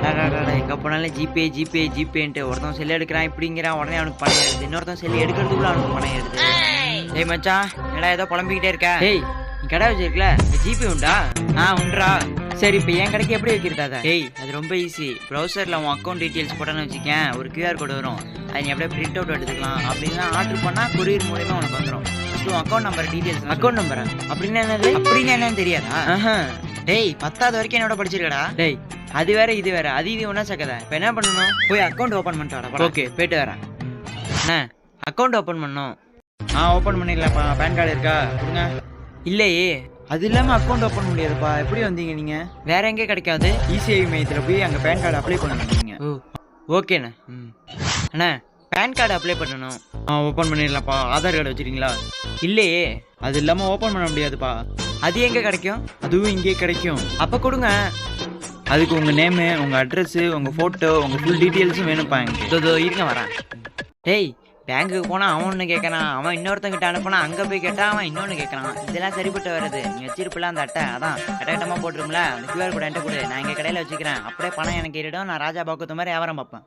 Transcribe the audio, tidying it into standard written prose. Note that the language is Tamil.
எங்க போனாலும் ஜிபே ஜிபே ஜிபேன்ட்டு ஒருத்தன் செல்லு எடுக்கிறான் இப்படிங்கிறான், உடனே அவனுக்கு பணம் ஏறுது. இன்னொருத்தன் செல்லு எடுக்கிறதுக்குள்ள அவனுக்கு பணம் ஏறுது. ஏய் மச்சான், என்னடா ஏதோ புலம்பிக்கிட்டே இருக்க? ஏய், நீ கடை வச்சிருக்கல, ஜிபே உண்டா? உண்டா. சரி, இப்போ என் கடைக்கு எப்படி வைக்கிறதா? ஏய், அது ரொம்ப ஈஸி. ப்ரௌசரில் உன் அக்கௌண்ட் டீட்டெயில்ஸ் போட்டோன்னு வச்சுக்கேன், ஒரு QR கோடு வரும். அதை நீ அப்படியே பிரிண்ட் அவுட் எடுத்துக்கலாம். அப்படின்னா ஆர்டர் பண்ணால் கொரியர் மூலியமாக உனக்கு வந்துடும். ஃபஸ்ட்டு உன் அக்கௌண்ட் நம்பர் டீட்டெயில்ஸ். அக்கௌண்ட் நம்பரா? அப்படின்னா என்னது? அப்படின்னா என்னன்னு தெரியாதா? டேய், 10வது வரைக்கும் என்னோட படிச்சிருக்கடா. டேய், அது வேற இது வேற, அது இது ஒன்றா சக்கதா. இப்போ என்ன பண்ணணும்? போய் அக்கௌண்ட் ஓப்பன் பண்ணிட்டாடா. ஓகே, போயிட்டு வரேன். என்ன அக்கௌண்ட் ஓப்பன் பண்ணணும்? ஓப்பன் பண்ணிடலாம்ப்பா. பேன் கார்டு இருக்கா? கொடுங்க. இல்லையே. அது இல்லாமல் அக்கௌண்ட் ஓப்பன் முடியாதுப்பா. எப்படி வந்தீங்க நீங்கள்? வேற எங்கே கிடைக்காது? இசிஐ மையத்தில் போய் அங்கே பேன் கார்டு அப்ளை பண்ண நீங்கள். ஓகேண்ணே. அண்ணா, பேன் கார்டு அப்ளை பண்ணணும். ஓப்பன் பண்ணிடலாம்ப்பா. ஆதார் கார்டு வச்சுருக்கீங்களா? இல்லையே. அது இல்லாமல் ஓப்பன் பண்ண முடியாதுப்பா. அது எங்கே கிடைக்கும்? அதுவும் இங்கே கிடைக்கும். அப்போ கொடுங்க. அதுக்கு உங்கள் நேமு, உங்கள் அட்ரஸு, உங்கள் ஃபோட்டோ, உங்கள் ஃபுல் டீட்டெயில்ஸும் வேணும்ப்பா. எனக்கு இருங்க வரேன். டேய், பேங்க்குக்கு போனால் அவன் ஒன்று கேட்கறான், அவன் இன்னொருத்தங்கிட்ட அனுப்பினா அங்கே போய் கேட்டால் அவன் இன்னொன்று கேட்கறான். இதெல்லாம் சரிப்பட்டு வருது. நீ வச்சிருப்பில்ல அந்த அட்டை, அதான் கட்டமாக போட்டுரும்ல, அந்த QR கோடு என்கிட்ட கொடு. நான் எங்கள் கடையில் வச்சுக்கிறேன். அப்படியே பணம் எனக்கு ஏறிடும். நான் ராஜா பாக்குத்த மாதிரி வியாபாரம் பார்ப்பேன்.